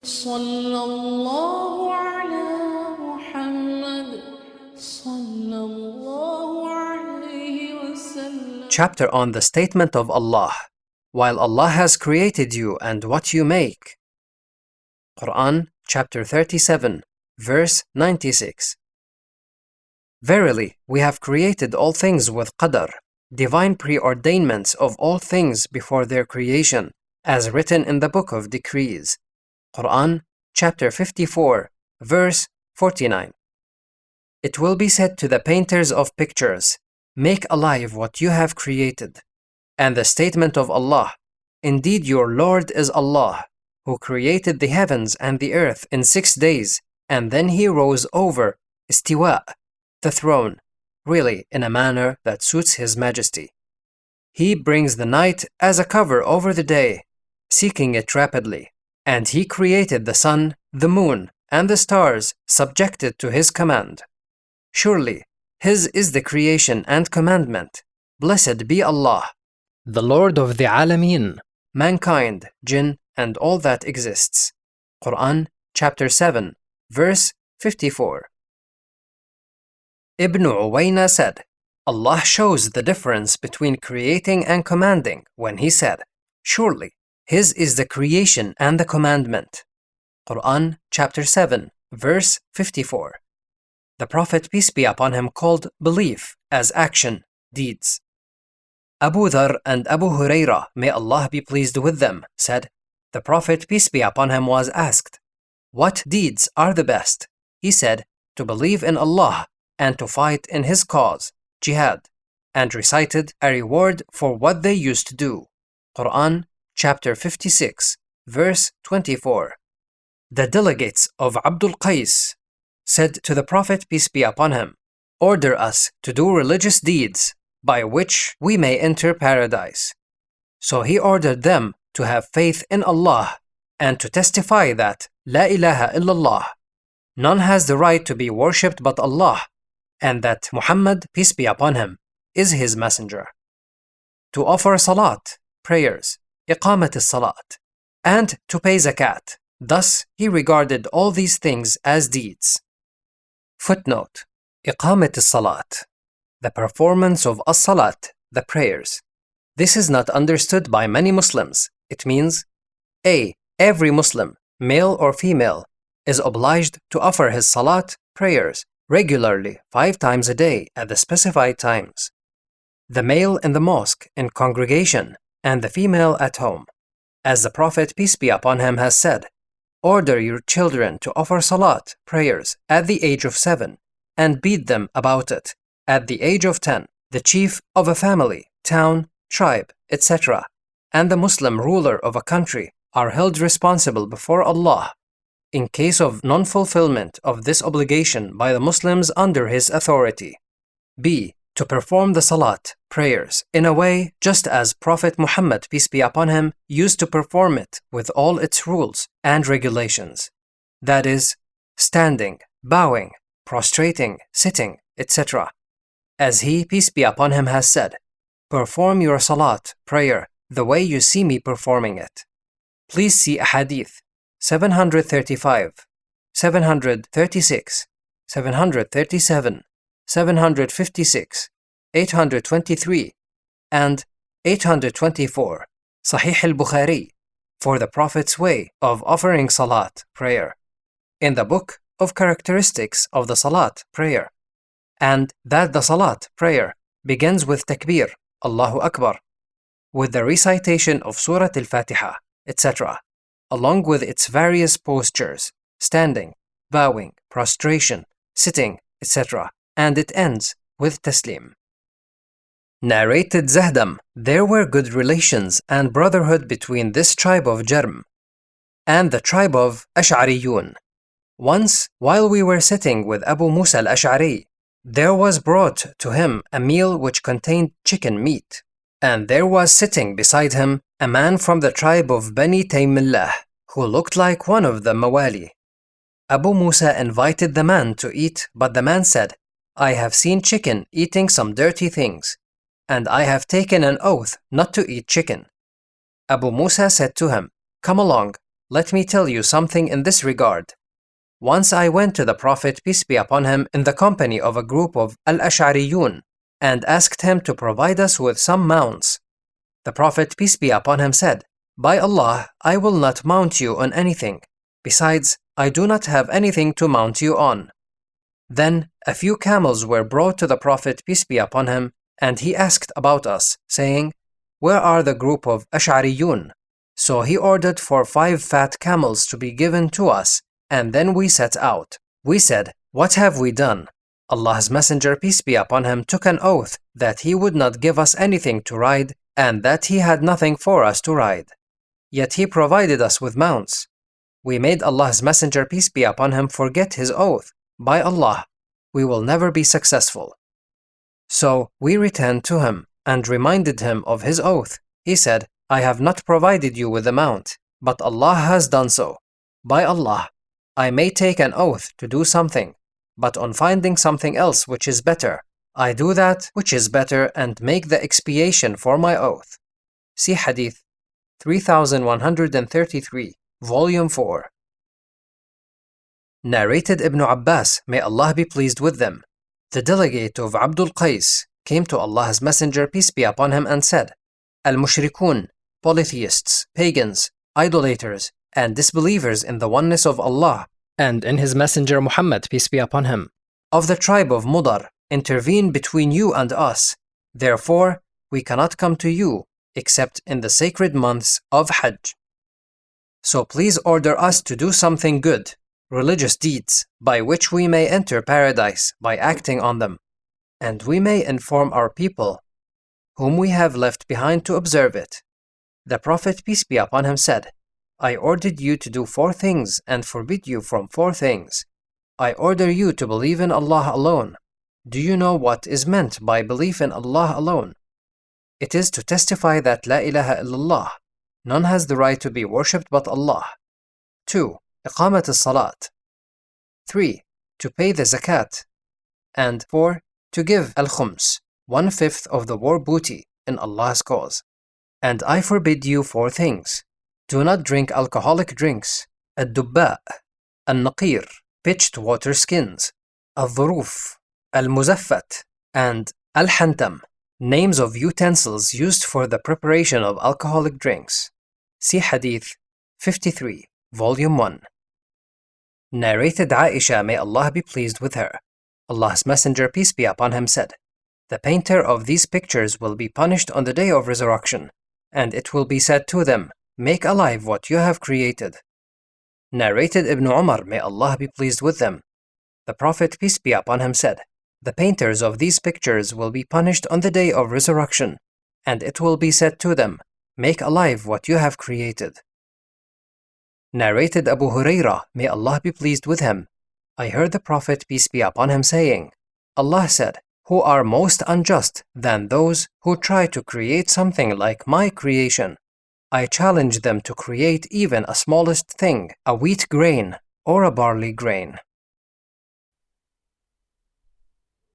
صلى الله على محمد صلى الله عليه وسلم. Chapter on the statement of Allah, while Allah has created you and what you make. Quran, chapter 37, verse 96. Verily, we have created all things with Qadar, divine preordainments of all things before their creation, as written in the Book of Decrees. Quran, chapter 54, verse 49. It will be said to the painters of pictures, make alive what you have created. And the statement of Allah, indeed your Lord is Allah, who created the heavens and the earth in 6 days, and then he rose over, istiwa, the throne, really in a manner that suits his majesty. He brings the night as a cover over the day, seeking it rapidly. And he created the sun, the moon, and the stars subjected to his command. Surely, his is the creation and commandment. Blessed be Allah, the Lord of the Alameen, mankind, jinn, and all that exists. Quran, chapter 7, verse 54. Ibn Uwayna said, Allah shows the difference between creating and commanding when he said, surely, his is the creation and the commandment. Quran, chapter 7, verse 54. The Prophet, peace be upon him, called belief as action, deeds. Abu Dhar and Abu Hurairah, may Allah be pleased with them, said, the Prophet, peace be upon him, was asked, what deeds are the best? He said, to believe in Allah and to fight in His cause, jihad, and recited a reward for what they used to do. Quran, chapter 56, verse 24. The delegates of Abdul Qais said to the Prophet, peace be upon him, order us to do religious deeds by which we may enter paradise. So he ordered them to have faith in Allah and to testify that La ilaha illallah, none has the right to be worshipped but Allah, and that Muhammad, peace be upon him, is his messenger. To offer salat, prayers, iqamat al-salat, and to pay zakat. Thus, he regarded all these things as deeds. Footnote: Iqamat al-salat, the performance of as-salat, the prayers. This is not understood by many Muslims. It means A. Every Muslim, male or female, is obliged to offer his salat, prayers, regularly 5 times a day at the specified times. The male in the mosque in congregation, and the female at home. As the Prophet, peace be upon him, has said, order your children to offer salat, prayers, at the age of 7, and beat them about it at the age of 10. The chief of a family, town, tribe, etc., and the Muslim ruler of a country are held responsible before Allah in case of non-fulfillment of this obligation by the Muslims under his authority. B. To perform the salat, prayers, in a way just as Prophet Muhammad, peace be upon him, used to perform it with all its rules and regulations. That is, standing, bowing, prostrating, sitting, etc. As he, peace be upon him, has said, perform your salat, prayer, the way you see me performing it. Please see Hadith 735, 736, 737, 756, 823, and 824, Sahih al-Bukhari, for the Prophet's way of offering salat, prayer, in the book of characteristics of the salat, prayer, and that the salat, prayer, begins with takbir, Allahu Akbar, with the recitation of Surah al-Fatiha, etc., along with its various postures, standing, bowing, prostration, sitting, etc., and it ends with taslim. Narrated Zahdam, there were good relations and brotherhood between this tribe of Jarm and the tribe of Ash'ariyun. Once, while we were sitting with Abu Musa al-Ash'ari, there was brought to him a meal which contained chicken meat, and there was sitting beside him a man from the tribe of Bani Taymillah, who looked like one of the Mawali. Abu Musa invited the man to eat, but the man said, I have seen chicken eating some dirty things, and I have taken an oath not to eat chicken. Abu Musa said to him, come along, let me tell you something in this regard. Once I went to the Prophet, peace be upon him, in the company of a group of al-Ash'ariyun and asked him to provide us with some mounts. The Prophet, peace be upon him, said, "By Allah, I will not mount you on anything. Besides, I do not have anything to mount you on." Then a few camels were brought to the Prophet, peace be upon him, and he asked about us, saying, "Where are the group of Ash'ariyun?" So he ordered for 5 fat camels to be given to us, and then we set out. We said, "What have we done?" Allah's Messenger, peace be upon him, took an oath that he would not give us anything to ride and that he had nothing for us to ride. Yet he provided us with mounts. We made Allah's Messenger, peace be upon him, forget his oath. By Allah, we will never be successful. So we returned to him and reminded him of his oath. He said, "I have not provided you with a mount, but Allah has done so. By Allah, I may take an oath to do something, but on finding something else which is better, I do that which is better and make the expiation for my oath." See Hadith 3133, Volume 4. Narrated Ibn Abbas, may Allah be pleased with them. The delegate of Abdul Qais came to Allah's Messenger, peace be upon him, and said, "Al-Mushrikun, polytheists, pagans, idolaters, and disbelievers in the oneness of Allah and in His Messenger Muhammad, peace be upon him, of the tribe of Mudar, intervene between you and us. Therefore, we cannot come to you except in the sacred months of Hajj. So please order us to do something good, religious deeds, by which we may enter paradise by acting on them, and we may inform our people, whom we have left behind, to observe it." The Prophet, peace be upon him, said, "I ordered you to do 4 things and forbid you from 4 things. I order you to believe in Allah alone. Do you know what is meant by belief in Allah alone? It is to testify that La ilaha illallah, none has the right to be worshipped but Allah. 2. Iqamat al-salat. 3. To pay the zakat. And 4. To give al-khums, 1/5 of the war booty in Allah's cause. And I forbid you 4 things. Do not drink alcoholic drinks, al-dubba, al-naqir, pitched water skins, al-dhuruf, al-muzaffat, and al-hantam, names of utensils used for the preparation of alcoholic drinks." See Hadith 53, Volume 1. Narrated Aisha, may Allah be pleased with her. Allah's Messenger, peace be upon him, said, "The painter of these pictures will be punished on the day of resurrection, and it will be said to them, 'Make alive what you have created.'" Narrated Ibn Umar, may Allah be pleased with them. The Prophet, peace be upon him, said, "The painters of these pictures will be punished on the day of resurrection, and it will be said to them, 'Make alive what you have created.'" Narrated Abu Hurairah, may Allah be pleased with him. I heard the Prophet, peace be upon him, saying, Allah said, "Who are most unjust than those who try to create something like my creation? I challenge them to create even a smallest thing, a wheat grain or a barley grain."